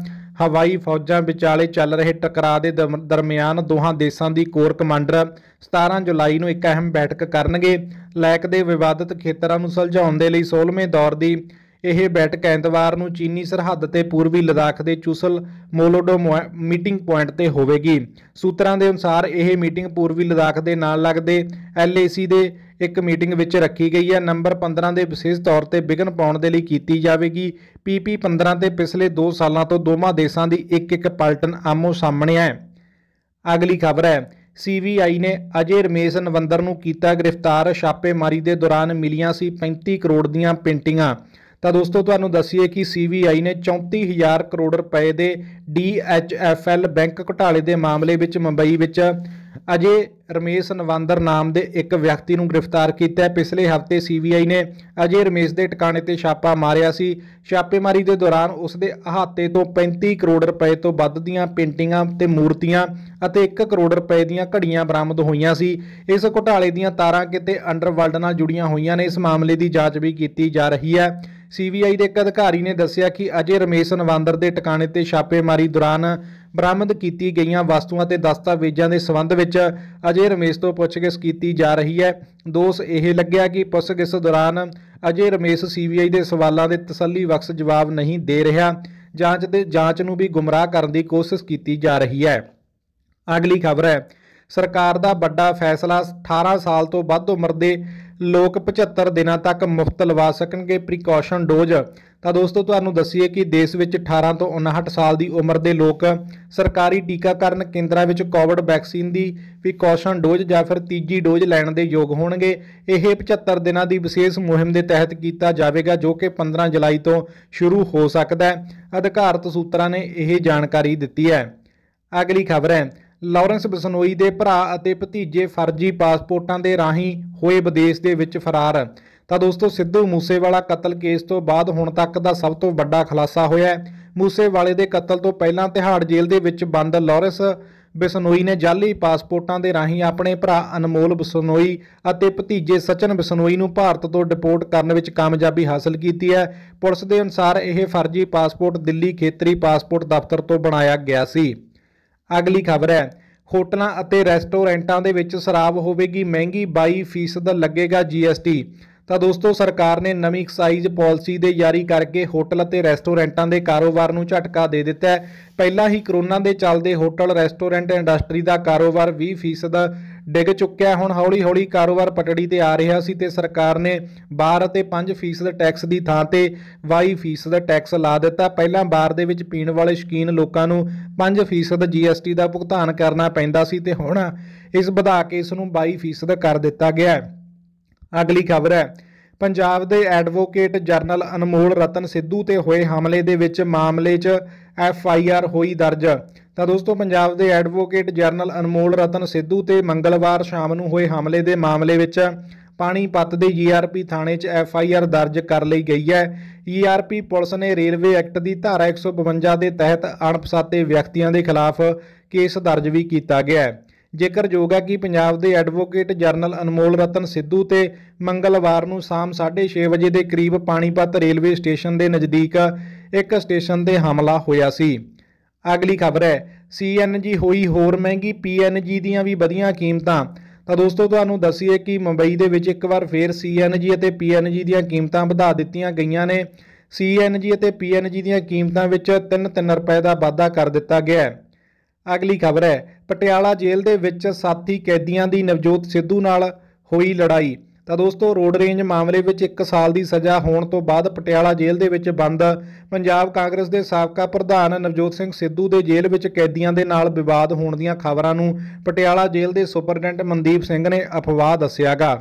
ਹਵਾਈ ਫੌਜਾਂ ਵਿਚਾਲੇ ਚੱਲ ਰਹੇ ਟਕਰਾਅ ਦੇ ਦਰਮਿਆਨ ਦੋਹਾਂ ਦੇਸ਼ਾਂ ਦੀ ਕੋਰ ਕਮਾਂਡਰ 17 ਜੁਲਾਈ ਨੂੰ ਇੱਕ ਅਹਿਮ ਬੈਠਕ ਕਰਨਗੇ। ਲੈਕ ਦੇ ਵਿਵਾਦਤ ਖੇਤਰਾਂ ਨੂੰ ਸੁਲਝਾਉਣ ਦੇ ਲਈ 16ਵੇਂ ਦੌਰ ਦੀ ਇਹ ਬੈਠਕ ਐਤਵਾਰ ਨੂੰ ਚੀਨੀ ਸਰਹੱਦ ਤੇ ਪੂਰਬੀ ਲਦਾਖ ਦੇ ਚੁਸਲ ਮੋਲੋਡੋ ਮੀਟਿੰਗ ਪੁਆਇੰਟ ਤੇ ਹੋਵੇਗੀ। ਸੂਤਰਾਂ ਦੇ ਅਨੁਸਾਰ ਇਹ ਮੀਟਿੰਗ ਪੂਰਬੀ ਲਦਾਖ ਦੇ ਨਾਲ ਲੱਗਦੇ LAC ਦੇ ਇੱਕ ਮੀਟਿੰਗ ਵਿੱਚ ਰੱਖੀ ਗਈ ਹੈ। ਨੰਬਰ 15 ਦੇ ਵਿਸ਼ੇਸ਼ ਤੌਰ ਤੇ ਵਿਘਨ ਪਾਉਣ ਦੇ ਲਈ ਕੀਤੀ ਜਾਵੇਗੀ। PP-15 ਤੇ ਪਿਛਲੇ 2 ਸਾਲਾਂ ਤੋਂ ਦੋਵਾਂ ਦੇਸ਼ਾਂ ਦੀ ਇੱਕ ਪਲਟਨ ਆਮੋ ਸਾਹਮਣੇ ਹੈ। ਅਗਲੀ ਖਬਰ ਹੈ, CBI ਨੇ ਅਜੇ ਰਮੇਸ਼ ਨਵੰਦਰ ਨੂੰ ਕੀਤਾ ਗ੍ਰਿਫਤਾਰ, ਛਾਪੇਮਾਰੀ ਦੇ ਦੌਰਾਨ ਮਿਲੀਆਂ ਸੀ 35 ਕਰੋੜ ਦੀਆਂ ਪੇਂਟਿੰਗਾਂ। ਤਾਂ ਦੋਸਤੋ, ਤੁਹਾਨੂੰ ਦੱਸੀਏ ਕਿ CBI ਨੇ 34,000 ਕਰੋੜ ਰੁਪਏ ਦੇ DHFL ਬੈਂਕ ਘੁਟਾਲੇ ਦੇ ਮਾਮਲੇ ਵਿੱਚ ਮੁੰਬਈ ਵਿੱਚ ਅਜੇ ਰਮੇਸ਼ ਨਵੰਦਰ ਨਾਮ ਦੇ ਇੱਕ ਵਿਅਕਤੀ ਨੂੰ ਗ੍ਰਿਫਤਾਰ ਕੀਤਾ। ਪਿਛਲੇ ਹਫ਼ਤੇ CBI ਨੇ ਅਜੇ ਰਮੇਸ਼ ਦੇ ਟਿਕਾਣੇ ਤੇ ਛਾਪਾ ਮਾਰਿਆ ਸੀ। ਛਾਪੇਮਾਰੀ ਦੇ ਦੌਰਾਨ ਉਸ ਦੇ ਅਹਾਤੇ ਤੋਂ 35 ਕਰੋੜ ਰੁਪਏ ਤੋਂ ਵੱਧ ਦੀਆਂ ਪੇਂਟਿੰਗਾਂ ਤੇ ਮੂਰਤੀਆਂ ਅਤੇ 1 ਕਰੋੜ ਰੁਪਏ ਦੀਆਂ ਘੜੀਆਂ ਬਰਾਮਦ ਹੋਈਆਂ ਸੀ। ਇਸ ਘੁਟਾਲੇ ਦੀਆਂ ਤਾਰਾਂ ਕਿਤੇ ਅੰਡਰਵਰਲਡ ਨਾਲ ਜੁੜੀਆਂ ਹੋਈਆਂ ਨੇ। ਇਸ ਮਾਮਲੇ ਦੀ ਜਾਂਚ ਵੀ ਕੀਤੀ ਜਾ ਰਹੀ ਹੈ। CBI ਦੇ ਇੱਕ ਅਧਿਕਾਰੀ ਨੇ ਦੱਸਿਆ ਕਿ ਅਜੇ ਰਮੇਸ਼ ਨਵੰਦਰ ਦੇ ਟਿਕਾਣੇ ਤੇ ਛਾਪੇਮਾਰੀ ਦੌਰਾਨ ਬਰਾਮਦ ਕੀਤੀ ਗਈਆਂ ਵਸਤੂਆਂ ਤੇ ਦਸਤਾਵੇਜ਼ਾਂ ਦੇ ਸੰਬੰਧ ਵਿੱਚ ਅਜੇ ਰਮੇਸ਼ ਤੋਂ ਪੁੱਛਗਿੱਛ ਕੀਤੀ ਜਾ ਰਹੀ ਹੈ। ਦੋਸ਼ ਇਹ ਲੱਗਿਆ ਕਿ ਪੁੱਛਗਿੱਛ ਦੌਰਾਨ ਅਜੇ ਰਮੇਸ਼ CBI ਦੇ ਸਵਾਲਾਂ ਦੇ ਤਸੱਲੀਬਖਸ਼ ਜਵਾਬ ਨਹੀਂ ਦੇ ਰਿਹਾ। ਜਾਂਚ ਨੂੰ ਵੀ ਗੁੰਮਰਾਹ ਕਰਨ ਦੀ ਕੋਸ਼ਿਸ਼ ਕੀਤੀ ਜਾ ਰਹੀ ਹੈ। ਅਗਲੀ ਖਬਰ ਹੈ, ਸਰਕਾਰ ਦਾ ਵੱਡਾ ਫੈਸਲਾ, 18 ਸਾਲ ਤੋਂ ਵੱਧ ਉਮਰ ਦੇ ਲੋਕ 75 ਦਿਨਾਂ ਤੱਕ ਮੁਫਤ ਲਵਾ ਸਕਣਗੇ ਪ੍ਰੀਕਾਸ਼ਨ ਡੋਜ਼। ਤਾਂ ਦੋਸਤੋ, ਤੁਹਾਨੂੰ ਦੱਸੀਏ ਕਿ ਦੇਸ਼ ਵਿੱਚ 18 ਤੋਂ 59 ਸਾਲ ਦੀ ਉਮਰ ਦੇ ਲੋਕ ਸਰਕਾਰੀ ਟੀਕਾਕਰਨ ਕੇਂਦਰਾਂ ਵਿੱਚ ਕੋਵਿਡ ਵੈਕਸੀਨ ਦੀ ਪ੍ਰੀਕਾਸ਼ਨ ਡੋਜ਼ ਜਾਂ ਫਿਰ ਤੀਜੀ ਡੋਜ਼ ਲੈਣ ਦੇ ਯੋਗ ਹੋਣਗੇ। ਇਹ 75 ਦਿਨਾਂ ਦੀ ਵਿਸ਼ੇਸ਼ ਮੁਹਿੰਮ ਦੇ ਤਹਿਤ ਕੀਤਾ ਜਾਵੇਗਾ, ਜੋ ਕਿ 15 ਜੁਲਾਈ ਤੋਂ ਸ਼ੁਰੂ ਹੋ ਸਕਦਾ ਹੈ। ਅਧਿਕਾਰਤ ਸੂਤਰਾਂ ਨੇ ਇਹ ਜਾਣਕਾਰੀ ਦਿੱਤੀ ਹੈ। ਅਗਲੀ ਖਬਰ ਹੈ, ਲਾਰੈਂਸ ਬਿਸ਼ਨੋਈ ਦੇ ਭਰਾ ਅਤੇ ਭਤੀਜੇ ਫਰਜ਼ੀ ਪਾਸਪੋਰਟਾਂ ਦੇ ਰਾਹੀਂ ਹੋਏ ਵਿਦੇਸ਼ ਦੇ ਵਿੱਚ ਫਰਾਰ। ਤਾਂ ਦੋਸਤੋ, ਸਿੱਧੂ ਮੂਸੇਵਾਲਾ ਕਤਲ ਕੇਸ ਤੋਂ ਬਾਅਦ ਹੁਣ ਤੱਕ ਦਾ ਸਭ ਤੋਂ ਵੱਡਾ ਖੁਲਾਸਾ ਹੋਇਆ ਹੈ। ਮੂਸੇਵਾਲੇ ਦੇ ਕਤਲ ਤੋਂ ਪਹਿਲਾਂ ਤਿਹਾੜ ਜੇਲ੍ਹ ਦੇ ਵਿੱਚ ਬੰਦ ਲਾਰੈਂਸ ਬਿਸ਼ਨੋਈ ਨੇ ਜਾਅਲੀ ਪਾਸਪੋਰਟਾਂ ਦੇ ਰਾਹੀਂ ਆਪਣੇ ਭਰਾ ਅਨਮੋਲ ਬਿਸ਼ਨੋਈ ਅਤੇ ਭਤੀਜੇ ਸਚਨ ਬਿਸ਼ਨੋਈ ਨੂੰ ਭਾਰਤ ਤੋਂ ਡਿਪੋਰਟ ਕਰਨ ਵਿੱਚ ਕਾਮਯਾਬੀ ਹਾਸਲ ਕੀਤੀ ਹੈ। ਪੁਲਿਸ ਦੇ ਅਨੁਸਾਰ ਇਹ ਫਰਜ਼ੀ ਪਾਸਪੋਰਟ ਦਿੱਲੀ ਖੇਤਰੀ ਪਾਸਪੋਰਟ ਦਫ਼ਤਰ ਤੋਂ ਬਣਾਇਆ ਗਿਆ ਸੀ। ਅਗਲੀ ਖਬਰ ਹੈ, ਹੋਟਲਾਂ ਅਤੇ ਰੈਸਟੋਰੈਂਟਾਂ ਦੇ ਵਿੱਚ ਸ਼ਰਾਬ ਹੋਵੇਗੀ ਮਹਿੰਗੀ, 22% ਲੱਗੇਗਾ GST। ਤਾਂ ਦੋਸਤੋ, ਸਰਕਾਰ ਨੇ ਨਵੀਂ ਐਕਸਾਈਜ਼ ਪਾਲਿਸੀ ਦੇ ਜਾਰੀ ਕਰਕੇ ਹੋਟਲ ਅਤੇ ਰੈਸਟੋਰੈਂਟਾਂ ਦੇ ਕਾਰੋਬਾਰ ਨੂੰ ਝਟਕਾ ਦੇ ਦਿੱਤਾ ਹੈ। ਪਹਿਲਾਂ ਹੀ ਕਰੋਨਾ ਦੇ ਚੱਲਦੇ ਹੋਟਲ ਰੈਸਟੋਰੈਂਟ ਇੰਡਸਟਰੀ ਦਾ ਕਾਰੋਬਾਰ 20% ਡਿੱਗ ਚੁੱਕਿਆ। ਹੁਣ ਹੌਲੀ-ਹੌਲੀ ਕਾਰੋਬਾਰ ਪਟੜੀ ਤੇ ਆ ਰਿਹਾ ਸੀ ਤੇ ਸਰਕਾਰ ਨੇ ਬਾਰ ਅਤੇ 5% ਟੈਕਸ ਦੀ ਥਾਂ ਤੇ 22% ਟੈਕਸ ਲਾ ਦਿੱਤਾ। ਪਹਿਲਾਂ ਬਾਰ ਦੇ ਵਿੱਚ ਪੀਣ ਵਾਲੇ ਸ਼ੌਕੀਨ ਲੋਕਾਂ ਨੂੰ 5% GST ਦਾ ਭੁਗਤਾਨ ਕਰਨਾ ਪੈਂਦਾ ਸੀ ਤੇ ਹੁਣ ਇਸ ਵਧਾ ਕੇ ਇਸ ਨੂੰ 22% ਕਰ ਦਿੱਤਾ ਗਿਆ। ਅਗਲੀ ਖਬਰ ਹੈ, ਪੰਜਾਬ ਦੇ ਐਡਵੋਕੇਟ ਜਨਰਲ ਅਨਮੋਲ ਰਤਨ ਸਿੱਧੂ ਤੇ ਹੋਏ ਹਮਲੇ ਦੇ ਵਿੱਚ ਮਾਮਲੇ 'ਚ FIR ਹੋਈ ਦਰਜ। ਤਾਂ ਦੋਸਤੋ, ਪੰਜਾਬ ਦੇ ਐਡਵੋਕੇਟ ਜਨਰਲ ਅਨਮੋਲ ਰਤਨ ਸਿੱਧੂ ਤੇ ਮੰਗਲਵਾਰ ਸ਼ਾਮ ਨੂੰ ਹੋਏ ਹਮਲੇ ਦੇ ਮਾਮਲੇ ਵਿੱਚ ਪਾਣੀਪਤ ਦੇ GRP ਥਾਣੇ 'ਚ FIR ਦਰਜ ਕਰ ਲਈ ਗਈ ਹੈ। GRP ਪੁਲਿਸ ਨੇ ਰੇਲਵੇ ਐਕਟ ਦੀ ਧਾਰਾ 152 ਦੇ ਤਹਿਤ ਅਣਪਛਾਤੇ ਵਿਅਕਤੀਆਂ ਦੇ ਖਿਲਾਫ ਕੇਸ ਦਰਜ ਵੀ ਕੀਤਾ ਗਿਆ ਹੈ। ਜ਼ਿਕਰਯੋਗ ਹੈ ਕਿ ਪੰਜਾਬ ਦੇ ਐਡਵੋਕੇਟ ਜਨਰਲ ਅਨਮੋਲ ਰਤਨ ਸਿੱਧੂ ਤੇ ਮੰਗਲਵਾਰ ਨੂੰ ਸ਼ਾਮ 6:30 ਵਜੇ ਦੇ ਕਰੀਬ ਪਾਣੀਪਤ ਰੇਲਵੇ ਸਟੇਸ਼ਨ ਦੇ ਨਜ਼ਦੀਕ ਇੱਕ ਸਟੇਸ਼ਨ ਤੇ ਹਮਲਾ ਹੋਇਆ ਸੀ। ਅਗਲੀ ਖਬਰ ਹੈ, CNG ਹੋਈ ਹੋਰ ਮਹਿੰਗੀ, PNG ਦੀਆਂ ਵੀ ਵਧੀਆਂ ਕੀਮਤਾਂ। ਤਾਂ ਦੋਸਤੋ, ਤੁਹਾਨੂੰ ਦੱਸੀਏ ਕਿ ਮੁੰਬਈ ਦੇ ਵਿੱਚ ਇੱਕ ਵਾਰ ਫੇਰ CNG ਅਤੇ PNG ਦੀਆਂ ਕੀਮਤਾਂ ਵਧਾ ਦਿੱਤੀਆਂ ਗਈਆਂ ਨੇ। CNG ਅਤੇ PNG ਦੀਆਂ ਕੀਮਤਾਂ ਵਿੱਚ 3-3 ਰੁਪਏ ਦਾ ਵਾਧਾ ਕਰ ਦਿੱਤਾ ਗਿਆ ਹੈ। ਅਗਲੀ ਖਬਰ ਹੈ, ਪਟਿਆਲਾ ਜੇਲ੍ਹ ਦੇ ਵਿੱਚ ਸਾਥੀ ਕੈਦੀਆਂ ਦੀ ਨਵਜੋਤ ਸਿੱਧੂ ਨਾਲ ਹੋਈ ਲੜਾਈ। ਤਾਂ ਦੋਸਤੋ, ਰੋਡ ਰੇਂਜ ਮਾਮਲੇ ਵਿੱਚ 1 ਸਾਲ ਦੀ ਸਜ਼ਾ ਹੋਣ ਤੋਂ ਬਾਅਦ ਪਟਿਆਲਾ ਜੇਲ੍ਹ ਦੇ ਵਿੱਚ ਬੰਦ ਪੰਜਾਬ ਕਾਂਗਰਸ ਦੇ ਸਾਬਕਾ ਪ੍ਰਧਾਨ ਨਵਜੋਤ ਸਿੰਘ ਸਿੱਧੂ ਦੇ ਜੇਲ੍ਹ ਵਿੱਚ ਕੈਦੀਆਂ ਦੇ ਨਾਲ ਵਿਵਾਦ ਹੋਣ ਦੀਆਂ ਖਬਰਾਂ ਨੂੰ ਪਟਿਆਲਾ ਜੇਲ੍ਹ ਦੇ ਸੁਪਰਡੈਂਟ ਮਨਦੀਪ ਸਿੰਘ ਨੇ ਅਫਵਾਹ ਦੱਸਿਆਗਾ।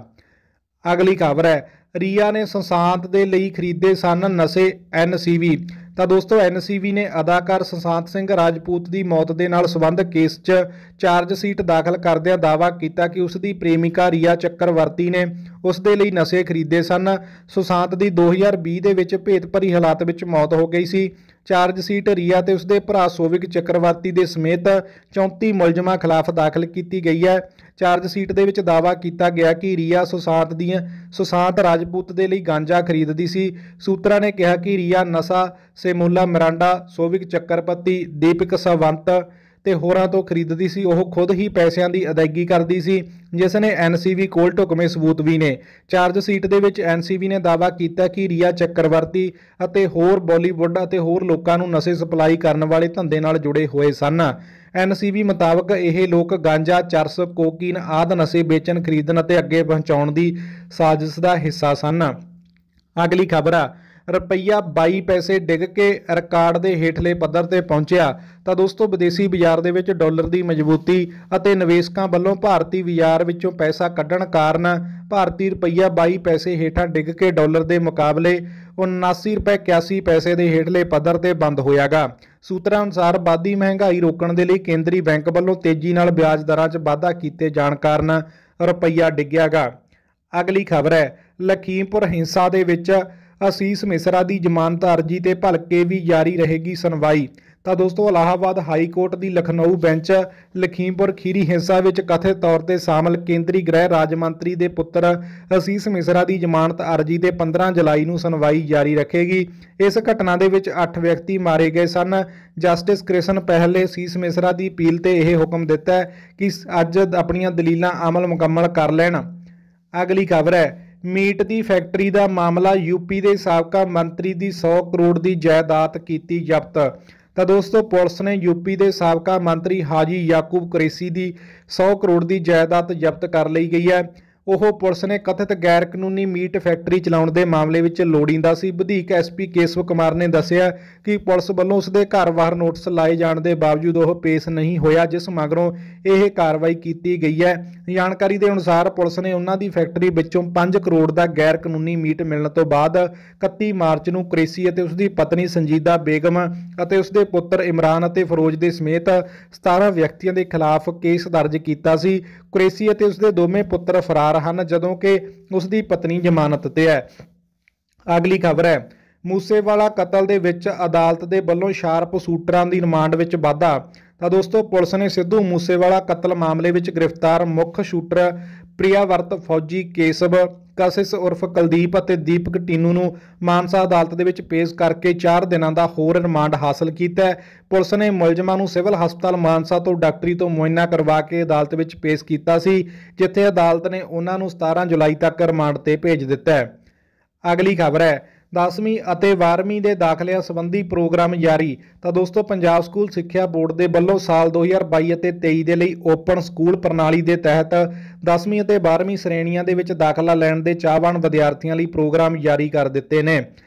ਅਗਲੀ ਖਬਰ ਹੈ, ਰੀਆ ਨੇ ਸੁਸ਼ਾਂਤ ਦੇ ਲਈ ਖਰੀਦੇ ਸਨ ਨਸ਼ੇ NCV। ਤਾਂ ਦੋਸਤੋ ਐਨਸੀਬੀ ਨੇ ਅਦਾਕਾਰ ਸੁਸ਼ਾਂਤ ਸਿੰਘ ਰਾਜਪੂਤ ਦੀ ਮੌਤ ਦੇ ਨਾਲ ਸੰਬੰਧਿਤ ਕੇਸ 'ਚ ਚਾਰਜ ਸ਼ੀਟ ਦਾਖਲ ਕਰਦਿਆਂ ਦਾਅਵਾ ਕੀਤਾ ਕਿ ਉਸ ਦੀ ਪ੍ਰੇਮਿਕਾ ਰੀਆ ਚੱਕਰਵਰਤੀ ਨੇ ਉਸ ਦੇ ਲਈ ਨਸ਼ੇ ਖਰੀਦੇ ਸਨ। ਸੁਸ਼ਾਂਤ ਦੀ 2020 ਦੇ ਵਿੱਚ ਭੇਤਭਰੀ ਹਾਲਾਤ ਵਿੱਚ ਮੌਤ ਹੋ ਗਈ ਸੀ। ਚਾਰਜ ਸ਼ੀਟ ਰੀਆ ਤੇ ਉਸਦੇ ਭਰਾ ਸੋਵਿਕ ਚੱਕਰਵਰਤੀ ਦੇ ਸਮੇਤ 34 ਮੁਲਜ਼ਮਾਂ ਖਿਲਾਫ ਦਾਖਲ ਕੀਤੀ ਗਈ ਹੈ। ਚਾਰਜ ਸ਼ੀਟ ਦੇ ਵਿੱਚ ਦਾਅਵਾ ਕੀਤਾ ਗਿਆ ਕਿ ਰੀਆ ਸੁਸ਼ਾਂਤ ਰਾਜਪੂਤ ਦੇ ਲਈ ਗਾਂਜਾ ਖਰੀਦਦੀ ਸੀ। ਸੂਤਰਾਂ ਨੇ ਕਿਹਾ ਕਿ ਰੀਆ ਨਸ਼ਾ ਸੇਮੋਲਾ ਮਿਰਾਂਡਾ, ਸੋਵਿਕ ਚੱਕਰਵਰਤੀ, ਦੀਪਕ ਸਾਵੰਤ ਤੇ ਹੋਰਾਂ ਤੋਂ ਖਰੀਦਦੀ ਸੀ। ਉਹ ਖੁਦ ਹੀ ਪੈਸਿਆਂ ਦੀ ਅਦਾਇਗੀ ਕਰਦੀ ਸੀ, ਜਿਸ ਨੇ ਐਨਸੀਬੀ ਕੋਲ ਢੁਕਵੇਂ ਸਬੂਤ ਵੀ ਨੇ। ਚਾਰਜ ਸ਼ੀਟ ਦੇ ਵਿੱਚ ਐਨਸੀਬੀ ਨੇ ਦਾਅਵਾ ਕੀਤਾ ਕਿ ਰੀਆ ਚੱਕਰਵਰਤੀ ਅਤੇ ਹੋਰ ਬਾਲੀਵੁੱਡ ਅਤੇ ਹੋਰ ਲੋਕਾਂ ਨੂੰ ਨਸ਼ੇ ਸਪਲਾਈ ਕਰਨ ਵਾਲੇ ਧੰਦੇ ਨਾਲ ਜੁੜੇ ਹੋਏ ਸਨ। ਐਨਸੀਬੀ ਮੁਤਾਬਕ ਇਹ ਲੋਕ ਗਾਂਜਾ, ਚਰਸ, ਕੋਕੀਨ ਆਦਿ ਨਸ਼ੇ ਵੇਚਣ, ਖਰੀਦਣ ਅਤੇ ਅੱਗੇ ਪਹੁੰਚਾਉਣ ਦੀ ਸਾਜ਼ਿਸ਼ ਦਾ ਹਿੱਸਾ ਸਨ। ਅਗਲੀ ਖਬਰ ਆ, ਰੁਪਈਆ 22 ਪੈਸੇ ਡਿੱਗ ਕੇ ਰਿਕਾਰਡ ਦੇ ਹੇਠਲੇ ਪੱਧਰ ਤੇ ਪਹੁੰਚਿਆ। ਤਾਂ ਦੋਸਤੋ ਵਿਦੇਸ਼ੀ ਬਾਜ਼ਾਰ ਦੇ ਵਿੱਚ ਡਾਲਰ ਦੀ ਮਜ਼ਬੂਤੀ ਅਤੇ ਨਿਵੇਸ਼ਕਾਂ ਵੱਲੋਂ ਭਾਰਤੀ ਬਾਜ਼ਾਰ ਵਿੱਚੋਂ ਪੈਸਾ ਕੱਢਣ ਕਾਰਨ ਭਾਰਤੀ ਰੁਪਈਆ 22 ਪੈਸੇ ਹੇਠਾਂ ਡਿੱਗ ਕੇ ਡਾਲਰ ਦੇ ਮੁਕਾਬਲੇ 79 ਰੁਪਏ 81 ਪੈਸੇ ਦੇ ਹੇਠਲੇ ਪੱਧਰ ਤੇ ਬੰਦ ਹੋਇਆਗਾ। ਸੂਤਰਾਂ ਅਨੁਸਾਰ ਵੱਧਦੀ ਮਹਿੰਗਾਈ ਰੋਕਣ ਦੇ ਲਈ ਕੇਂਦਰੀ ਬੈਂਕ ਵੱਲੋਂ ਤੇਜ਼ੀ ਨਾਲ ਵਿਆਜ ਦਰਾਂ 'ਚ ਵਾਧਾ ਕੀਤੇ ਜਾਣ ਕਾਰਨ ਰੁਪਈਆ ਡਿੱਗਿਆਗਾ। ਅਗਲੀ ਖਬਰ ਹੈ, ਲਖੀਮਪੁਰ ਹਿੰਸਾ ਦੇ ਵਿੱਚ ਅਸੀਸ ਮਿਸਰਾ ਦੀ ਜ਼ਮਾਨਤ ਅਰਜੀ ਤੇ ਭਲਕੇ ਵੀ ਜਾਰੀ ਰਹੇਗੀ ਸੁਣਵਾਈ। ਤਾਂ ਦੋਸਤੋ ਇਲਾਹਾਬਾਦ ਹਾਈ ਕੋਰਟ ਦੀ ਲਖਨਊ ਬੈਂਚ ਲਖੀਮਪੁਰ ਖੀਰੀ ਹਿੰਸਾ ਵਿੱਚ ਕਥਿਤ ਤੌਰ ਤੇ ਸ਼ਾਮਲ ਕੇਂਦਰੀ ਗ੍ਰਹਿ ਰਾਜ ਮੰਤਰੀ ਦੇ ਪੁੱਤਰ ਅਸੀਸ ਮਿਸਰਾ ਦੀ ਜ਼ਮਾਨਤ ਅਰਜੀ ਤੇ 15 ਜੁਲਾਈ ਨੂੰ ਸੁਣਵਾਈ ਜਾਰੀ ਰੱਖੇਗੀ। ਇਸ ਘਟਨਾ ਦੇ ਵਿੱਚ 8 ਵਿਅਕਤੀ ਮਾਰੇ ਗਏ ਸਨ। ਜਸਟਿਸ ਕ੍ਰਿਸ਼ਨ ਪਹਿਲ ਨੇ ਅਸੀਸ ਮਿਸਰਾ ਦੀ ਅਪੀਲ ਤੇ ਇਹ ਹੁਕਮ ਦਿੱਤਾ ਹੈ ਕਿ ਅੱਜ ਆਪਣੀਆਂ ਦਲੀਲਾਂ ਅਮਲ ਮੁਕੰਮਲ ਕਰ ਲੈਣ। ਅਗਲੀ ਖਬਰ ਹੈ, ਮੀਟ ਦੀ ਫੈਕਟਰੀ ਦਾ ਮਾਮਲਾ, ਯੂਪੀ ਦੇ ਸਾਬਕਾ ਮੰਤਰੀ ਦੀ 100 ਕਰੋੜ ਦੀ ਜਾਇਦਾਦ ਕੀਤੀ ਜ਼ਬਤ। ਤਾਂ ਦੋਸਤੋ ਪੁਲਿਸ ਨੇ ਯੂਪੀ ਦੇ ਸਾਬਕਾ ਮੰਤਰੀ ਹਾਜੀ ਯਾਕੂਬ ਕੁਰੈਸ਼ੀ ਦੀ 100 ਕਰੋੜ ਦੀ ਜਾਇਦਾਦ ਜ਼ਬਤ ਕਰ ਲਈ ਗਈ ਹੈ। ਉਹ ਪੁਲਿਸ ਨੇ ਕਥਿਤ ਗੈਰ ਕਾਨੂੰਨੀ ਮੀਟ ਫੈਕਟਰੀ ਚਲਾਉਣ ਦੇ ਮਾਮਲੇ ਵਿੱਚ ਲੋੜੀਂਦਾ ਸੀ। ਵਧੀਕ ਐਸਪੀ ਕੇਸ਼ਵ ਕੁਮਾਰ ਨੇ ਦੱਸਿਆ ਕਿ ਪੁਲਿਸ ਵੱਲੋਂ ਉਸ ਦੇ ਘਰ ਬਾਹਰ ਨੋਟਿਸ ਲਾਏ ਜਾਣ ਦੇ ਬਾਵਜੂਦ ਉਹ ਪੇਸ਼ ਨਹੀਂ ਹੋਇਆ, ਜਿਸ ਮਗਰੋਂ ਇਹ ਕਾਰਵਾਈ ਕੀਤੀ ਗਈ ਹੈ। ਜਾਣਕਾਰੀ ਦੇ ਅਨੁਸਾਰ ਪੁਲਿਸ ਨੇ ਉਹਨਾਂ ਦੀ ਫੈਕਟਰੀ ਵਿੱਚੋਂ 5 ਕਰੋੜ ਦਾ ਗੈਰ ਕਾਨੂੰਨੀ ਮੀਟ ਮਿਲਣ ਤੋਂ ਬਾਅਦ 31 ਮਾਰਚ ਨੂੰ ਕੁਰੈਸ਼ੀ ਅਤੇ ਉਸ ਦੀ ਪਤਨੀ ਸੰਜੀਦਾ ਬੇਗਮ ਅਤੇ ਉਸ ਦੇ ਪੁੱਤਰ ਇਮਰਾਨ ਅਤੇ ਫਰੋਜ਼ ਦੇ ਸਮੇਤ 17 ਵਿਅਕਤੀਆਂ ਦੇ ਖਿਲਾਫ ਕੇਸ ਦਰਜ ਕੀਤਾ ਸੀ। ਕੁਰੈਸ਼ੀ ਅਤੇ ਉਸ ਦੇ ਦੋਵੇਂ ਪੁੱਤਰ ਫਰਾਰ ਹਨ, ਜਦੋਂ ਕਿ ਉਸ ਦੀ ਪਤਨੀ ਜ਼ਮਾਨਤ ਤੇ ਹੈ। ਅਗਲੀ ਖਬਰ ਹੈ, ਮੂਸੇਵਾਲਾ ਕਤਲ ਦੇ ਵਿੱਚ ਅਦਾਲਤ ਦੇ ਵੱਲੋਂ ਸ਼ਾਰਪ ਸ਼ੂਟਰਾਂ ਦੀ ਰਿਮਾਂਡ ਵਿੱਚ ਵਾਧਾ। ਤਾਂ ਦੋਸਤੋ ਪੁਲਿਸ ਨੇ ਸਿੱਧੂ ਮੂਸੇਵਾਲਾ ਕਤਲ ਮਾਮਲੇ ਵਿੱਚ ਗ੍ਰਿਫਤਾਰ ਮੁੱਖ ਸ਼ੂਟਰ ਪ੍ਰਿਆਵਰਤ ਫੌਜੀ ਕੇਸਵ ਕਸਿਸ ਉਰਫ ਕੁਲਦੀਪ ਅਤੇ ਦੀਪਕ ਟੀਨੂ ਨੂੰ ਮਾਨਸਾ ਅਦਾਲਤ ਦੇ ਵਿੱਚ ਪੇਸ਼ ਕਰਕੇ 4 ਦਿਨਾਂ ਦਾ ਹੋਰ ਰਿਮਾਂਡ ਹਾਸਲ ਕੀਤਾ ਹੈ। ਪੁਲਿਸ ਨੇ ਮੁਲਜ਼ਮਾਂ ਨੂੰ ਸਿਵਲ ਹਸਪਤਾਲ ਮਾਨਸਾ ਤੋਂ ਡਾਕਟਰੀ ਤੋਂ ਮੁਆਇਨਾ ਕਰਵਾ ਕੇ ਅਦਾਲਤ ਵਿੱਚ ਪੇਸ਼ ਕੀਤਾ ਸੀ, ਜਿੱਥੇ ਅਦਾਲਤ ਨੇ ਉਹਨਾਂ ਨੂੰ 17 ਜੁਲਾਈ ਤੱਕ ਰਿਮਾਂਡ ਤੇ ਭੇਜ ਦਿੱਤਾ ਹੈ। ਅਗਲੀ ਖਬਰ ਹੈ, 10ਵੀਂ ਅਤੇ 12ਵੀਂ ਦੇ ਦਾਖਲਿਆਂ ਸੰਬੰਧੀ ਪ੍ਰੋਗਰਾਮ ਜਾਰੀ। ਤਾਂ ਦੋਸਤੋ ਪੰਜਾਬ ਸਕੂਲ ਸਿੱਖਿਆ ਬੋਰਡ ਦੇ ਵੱਲੋਂ ਸਾਲ 2022 ਅਤੇ 23 ਦੇ ਲਈ ਓਪਨ ਸਕੂਲ ਪ੍ਰਣਾਲੀ ਦੇ ਤਹਿਤ 10ਵੀਂ ਅਤੇ 12ਵੀਂ ਸ਼੍ਰੇਣੀਆਂ ਦੇ ਵਿੱਚ ਦਾਖਲਾ ਲੈਣ ਦੇ ਚਾਹਵਾਨ ਵਿਦਿਆਰਥੀਆਂ ਲਈ ਪ੍ਰੋਗਰਾਮ ਜਾਰੀ ਕਰ ਦਿੱਤੇ ਨੇ।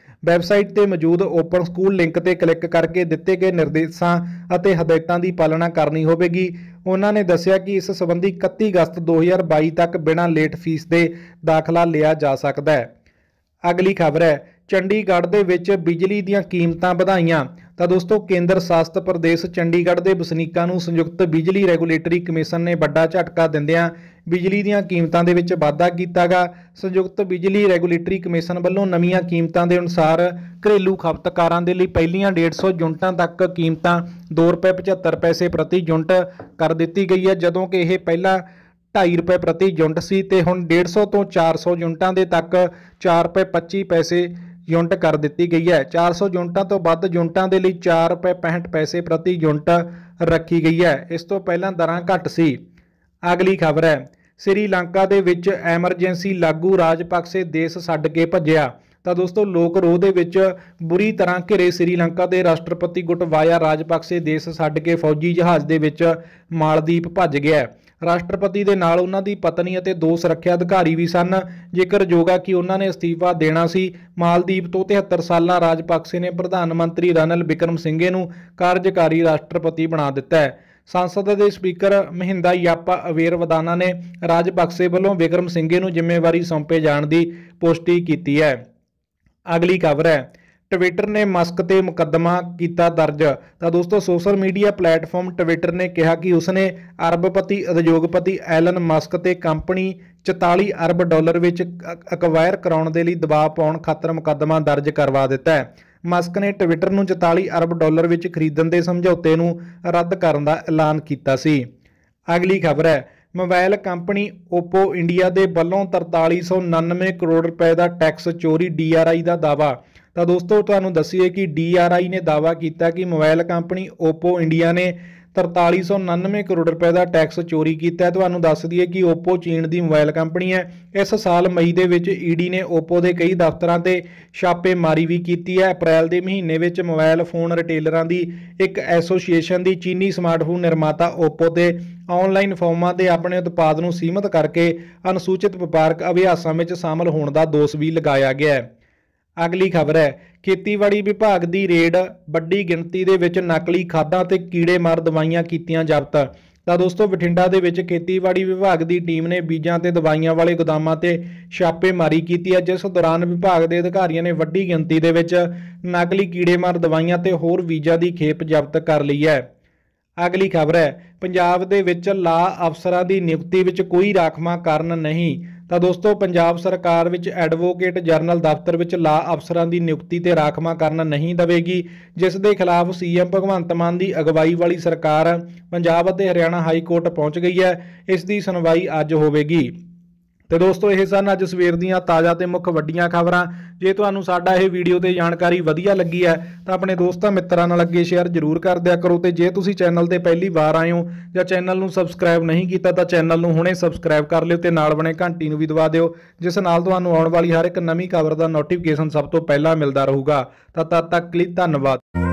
ਵੈਬਸਾਈਟ ਤੇ ਮੌਜੂਦ ਓਪਨ ਸਕੂਲ ਲਿੰਕ ਤੇ ਕਲਿੱਕ ਕਰਕੇ ਦਿੱਤੇ ਗਏ ਨਿਰਦੇਸ਼ਾਂ ਅਤੇ ਹਦਾਇਤਾਂ ਦੀ ਪਾਲਣਾ ਕਰਨੀ ਹੋਵੇਗੀ। ਉਹਨਾਂ ਨੇ ਦੱਸਿਆ ਕਿ ਇਸ ਸੰਬੰਧੀ 31 ਅਗਸਤ 2022 ਤੱਕ ਬਿਨਾਂ ਲੇਟ ਫੀਸ ਦੇ ਦਾਖਲਾ ਲਿਆ ਜਾ ਸਕਦਾ ਹੈ। ਅਗਲੀ ਖਬਰ ਹੈ, ਚੰਡੀਗੜ੍ਹ ਦੇ ਵਿੱਚ ਬਿਜਲੀ ਦੀਆਂ ਕੀਮਤਾਂ ਵਧਾਈਆਂ। ਤਾਂ ਦੋਸਤੋ ਕੇਂਦਰ ਸ਼ਾਸਤ ਪ੍ਰਦੇਸ਼ ਚੰਡੀਗੜ੍ਹ ਦੇ ਵਸਨੀਕਾਂ ਨੂੰ ਸੰਯੁਕਤ ਬਿਜਲੀ ਰੈਗੂਲੇਟਰੀ ਕਮਿਸ਼ਨ ਨੇ ਵੱਡਾ ਝਟਕਾ ਦਿੰਦਿਆਂ ਬਿਜਲੀ ਦੀਆਂ ਕੀਮਤਾਂ ਦੇ ਵਿੱਚ ਵਾਧਾ ਕੀਤਾਗਾ। ਸੰਯੁਕਤ ਬਿਜਲੀ ਰੈਗੂਲੇਟਰੀ ਕਮਿਸ਼ਨ ਵੱਲੋਂ ਨਵੀਆਂ ਕੀਮਤਾਂ ਦੇ ਅਨੁਸਾਰ ਘਰੇਲੂ ਖਪਤਕਾਰਾਂ ਦੇ ਲਈ ਪਹਿਲੀਆਂ 150 ਯੂਨਿਟਾਂ ਤੱਕ ਕੀਮਤਾਂ ₹2.75 ਪ੍ਰਤੀ ਯੂਨਿਟ ਕਰ ਦਿੱਤੀ ਗਈ ਹੈ, ਜਦੋਂ ਕਿ ਇਹ ਪਹਿਲਾਂ ₹2.5 ਪ੍ਰਤੀ ਯੂਨਿਟ ਸੀ ਤੇ ਹੁਣ 150 ਤੋਂ 400 ਯੂਨਿਟਾਂ ਦੇ ਤੱਕ ₹4.25 ਯੂਨਿਟ ਕਰ ਦਿੱਤੀ ਗਈ ਹੈ। 400 ਯੂਨਿਟਾਂ ਤੋਂ ਵੱਧ ਯੂਨਿਟਾਂ ਦੇ ਲਈ ₹4.65 ਪ੍ਰਤੀ ਯੂਨਿਟ ਰੱਖੀ ਗਈ ਹੈ। ਇਸ ਤੋਂ ਪਹਿਲਾਂ ਦਰਾਂ ਘੱਟ ਸੀ। ਅਗਲੀ ਖਬਰ ਹੈ, ਸ੍ਰੀਲੰਕਾ ਦੇ ਵਿੱਚ ਐਮਰਜੈਂਸੀ ਲਾਗੂ, ਰਾਜਪਕਸੇ ਦੇਸ਼ ਛੱਡ ਕੇ ਭੱਜਿਆ। ਤਾਂ ਦੋਸਤੋ ਲੋਕ ਰੋਹ ਦੇ ਵਿੱਚ ਬੁਰੀ ਤਰ੍ਹਾਂ ਘਿਰੇ ਸ੍ਰੀਲੰਕਾ ਦੇ ਰਾਸ਼ਟਰਪਤੀ ਗੁਟਬਾਇਆ ਰਾਜਪਕਸੇ ਦੇਸ਼ ਛੱਡ ਕੇ ਫੌਜੀ ਜਹਾਜ਼ ਦੇ ਵਿੱਚ ਮਾਲਦੀਪ ਭੱਜ ਗਿਆ। ਰਾਸ਼ਟਰਪਤੀ ਦੇ ਨਾਲ ਉਹਨਾਂ ਦੀ ਪਤਨੀ ਅਤੇ 2 ਸੁਰੱਖਿਆ ਅਧਿਕਾਰੀ ਵੀ ਸਨ। ਜ਼ਿਕਰਯੋਗ ਹੈ ਕਿ ਉਹਨਾਂ ਨੇ ਅਸਤੀਫਾ ਦੇਣਾ ਸੀ। ਮਾਲਦੀਪ ਤੋਂ 73 ਸਾਲਾ ਰਾਜਪਕਸੇ ਨੇ ਪ੍ਰਧਾਨ ਮੰਤਰੀ ਰਣਿਲ ਵਿਕਰਮਸਿੰਘੇ ਨੂੰ ਕਾਰਜਕਾਰੀ ਰਾਸ਼ਟਰਪਤੀ ਬਣਾ ਦਿੱਤਾ ਹੈ। ਸੰਸਦ ਦੇ ਸਪੀਕਰ ਮਹਿੰਦਾ ਯਾਪਾ ਅਵੇਰਵਦਾਨਾ ਨੇ ਰਾਜਪਕਸੇ ਵੱਲੋਂ ਵਿਕਰਮਸਿੰਘੇ ਨੂੰ ਜ਼ਿੰਮੇਵਾਰੀ ਸੌਂਪੇ ਜਾਣ ਦੀ ਪੁਸ਼ਟੀ ਕੀਤੀ ਹੈ। ਅਗਲੀ ਖਬਰ ਹੈ, ਟਵਿੱਟਰ ਨੇ ਮਸਕ ਤੇ ਮੁਕੱਦਮਾ ਕੀਤਾ ਦਰਜ। ਤਾਂ ਦੋਸਤੋ ਸੋਸ਼ਲ ਮੀਡੀਆ ਪਲੇਟਫਾਰਮ ਟਵਿੱਟਰ ਨੇ ਕਿਹਾ ਕਿ ਉਸਨੇ ਅਰਬਪਤੀ ਉਦਯੋਗਪਤੀ ਐਲਨ ਮਸਕ ਤੇ ਕੰਪਨੀ 44 ਅਰਬ ਡਾਲਰ ਵਿੱਚ ਅਕਵਾਇਰ ਕਰਾਉਣ ਦੇ ਲਈ ਦਬਾਅ ਪਾਉਣ ਖਾਤਰ ਮੁਕੱਦਮਾ ਦਰਜ ਕਰਵਾ ਦਿੱਤਾ ਹੈ। ਮਸਕ ਨੇ ਟਵਿੱਟਰ ਨੂੰ 44 ਅਰਬ ਡਾਲਰ ਵਿੱਚ ਖਰੀਦਣ ਦੇ ਸਮਝੌਤੇ ਨੂੰ ਰੱਦ ਕਰਨ ਦਾ ਐਲਾਨ ਕੀਤਾ ਸੀ। ਅਗਲੀ ਖਬਰ ਹੈ, ਮੋਬਾਈਲ ਕੰਪਨੀ ਓਪੋ ਇੰਡੀਆ ਦੇ ਵੱਲੋਂ 4399 ਕਰੋੜ ਰੁਪਏ ਦਾ ਟੈਕਸ ਚੋਰੀ DRI ਦਾ ਦਾਅਵਾ। ਤਾਂ ਦੋਸਤੋ ਤੁਹਾਨੂੰ ਦੱਸੀਏ ਕਿ DRI ਨੇ ਦਾਅਵਾ ਕੀਤਾ ਕਿ ਮੋਬਾਈਲ ਕੰਪਨੀ ਓਪੋ ਇੰਡੀਆ ਨੇ 4399 ਕਰੋੜ ਰੁਪਏ ਦਾ ਟੈਕਸ ਚੋਰੀ ਕੀਤਾ ਹੈ। ਤੁਹਾਨੂੰ ਦੱਸ ਦਈਏ ਕਿ ਓਪੋ ਚੀਨ ਦੀ ਮੋਬਾਈਲ ਕੰਪਨੀ ਹੈ। ਇਸ ਸਾਲ ਮਈ ਦੇ ਵਿੱਚ ਈਡੀ ਨੇ ਓਪੋ ਦੇ ਕਈ ਦਫ਼ਤਰਾਂ ਤੇ ਛਾਪੇਮਾਰੀ ਵੀ ਕੀਤੀ ਹੈ। ਅਪ੍ਰੈਲ ਦੇ ਮਹੀਨੇ ਵਿੱਚ ਮੋਬਾਈਲ ਫੋਨ ਰਿਟੇਲਰਾਂ ਦੀ ਇੱਕ ਐਸੋਸੀਏਸ਼ਨ ਦੀ ਚੀਨੀ ਸਮਾਰਟਫੋਨ ਨਿਰਮਾਤਾ ਓਪੋ ਤੇ ਆਨਲਾਈਨ ਫੋਰਮਾਂ ਤੇ ਆਪਣੇ ਉਤਪਾਦ ਨੂੰ ਸੀਮਤ ਕਰਕੇ ਅਨੁਸੂਚਿਤ ਵਪਾਰਕ ਅਭਿਆਸਾਂ ਵਿੱਚ ਸ਼ਾਮਲ ਹੋਣ ਦਾ ਦੋਸ਼ ਵੀ ਲਗਾਇਆ ਗਿਆ ਹੈ। ਅਗਲੀ ਖਬਰ ਹੈ, ਖੇਤੀਬਾੜੀ ਵਿਭਾਗ ਦੀ ਰੇਡ, ਵੱਡੀ ਗਿਣਤੀ ਦੇ ਵਿੱਚ ਨਕਲੀ ਖਾਦਾਂ ਤੇ ਕੀੜੇਮਾਰ ਦਵਾਈਆਂ ਕੀਤੀਆਂ ਜ਼ਬਤ। ਤਾਂ ਦੋਸਤੋ ਬਠਿੰਡਾ ਦੇ ਵਿੱਚ ਖੇਤੀਬਾੜੀ ਵਿਭਾਗ ਦੀ ਟੀਮ ਨੇ ਬੀਜਾਂ ਤੇ ਦਵਾਈਆਂ ਵਾਲੇ ਗੋਦਾਮਾਂ ਤੇ ਛਾਪੇਮਾਰੀ ਕੀਤੀ ਹੈ, ਜਿਸ ਦੌਰਾਨ ਵਿਭਾਗ ਦੇ ਅਧਿਕਾਰੀਆਂ ਨੇ ਵੱਡੀ ਗਿਣਤੀ ਦੇ ਵਿੱਚ ਨਕਲੀ ਕੀੜੇਮਾਰ ਦਵਾਈਆਂ ਤੇ ਹੋਰ ਬੀਜਾਂ ਦੀ ਖੇਪ ਜ਼ਬਤ ਕਰ ਲਈ ਹੈ। ਅਗਲੀ ਖਬਰ ਹੈ, ਪੰਜਾਬ ਦੇ ਵਿੱਚ ਲਾ ਅਫਸਰਾਂ ਦੀ ਨਿਯੁਕਤੀ ਵਿੱਚ ਕੋਈ ਰਾਖਵਾਂਕਰਨ ਨਹੀਂ। ਤਾਂ ਦੋਸਤੋ ਪੰਜਾਬ ਸਰਕਾਰ ਵਿੱਚ ਐਡਵੋਕੇਟ ਜਨਰਲ ਦਫ਼ਤਰ ਵਿੱਚ ਲਾ ਅਫਸਰਾਂ ਦੀ ਨਿਯੁਕਤੀ ਤੇ ਰਾਖਵਾਂਕਰਨ ਨਹੀਂ ਦੇਵੇਗੀ, ਜਿਸ ਦੇ ਖਿਲਾਫ ਸੀਐਮ ਭਗਵੰਤ ਮਾਨ ਦੀ ਅਗਵਾਈ ਵਾਲੀ ਸਰਕਾਰ ਪੰਜਾਬ ਅਤੇ ਹਰਿਆਣਾ ਹਾਈ ਕੋਰਟ ਪਹੁੰਚ ਗਈ ਹੈ। ਇਸ ਦੀ ਸੁਣਵਾਈ ਅੱਜ ਹੋਵੇਗੀ। ਤੇ ਦੋਸਤੋ ਇਹ ਸਨ ਅੱਜ ਸਵੇਰ ਦੀਆਂ ਤਾਜ਼ਾ ਤੇ ਮੁੱਖ ਵੱਡੀਆਂ ਖਬਰਾਂ। ਜੇ ਤੁਹਾਨੂੰ ਸਾਡਾ ਇਹ ਵੀਡੀਓ ਤੇ ਜਾਣਕਾਰੀ ਵਧੀਆ ਲੱਗੀ ਹੈ ਤਾਂ ਆਪਣੇ ਦੋਸਤਾਂ ਮਿੱਤਰਾਂ ਨਾਲ ਅੱਗੇ ਸ਼ੇਅਰ ਜ਼ਰੂਰ ਕਰ ਦਿਆ ਕਰੋ। ਤੇ ਜੇ ਤੁਸੀਂ ਚੈਨਲ ਤੇ ਪਹਿਲੀ ਵਾਰ ਆਏ ਹੋ ਜਾਂ ਚੈਨਲ ਨੂੰ ਸਬਸਕ੍ਰਾਈਬ ਨਹੀਂ ਕੀਤਾ ਤਾਂ ਚੈਨਲ ਨੂੰ ਹੁਣੇ ਸਬਸਕ੍ਰਾਈਬ ਕਰ ਲਿਓ ਤੇ ਨਾਲ ਬਣੇ ਘੰਟੀ ਨੂੰ ਵੀ ਦਬਾ ਦਿਓ, ਜਿਸ ਨਾਲ ਤੁਹਾਨੂੰ ਆਉਣ ਵਾਲੀ ਹਰ ਇੱਕ ਨਵੀਂ ਖਬਰ ਦਾ ਨੋਟੀਫਿਕੇਸ਼ਨ ਸਭ ਤੋਂ ਪਹਿਲਾਂ ਮਿਲਦਾ ਰਹੂਗਾ। ਤਾਂ ਤਦ ਤੱਕ ਲਈ ਧੰਨਵਾਦ।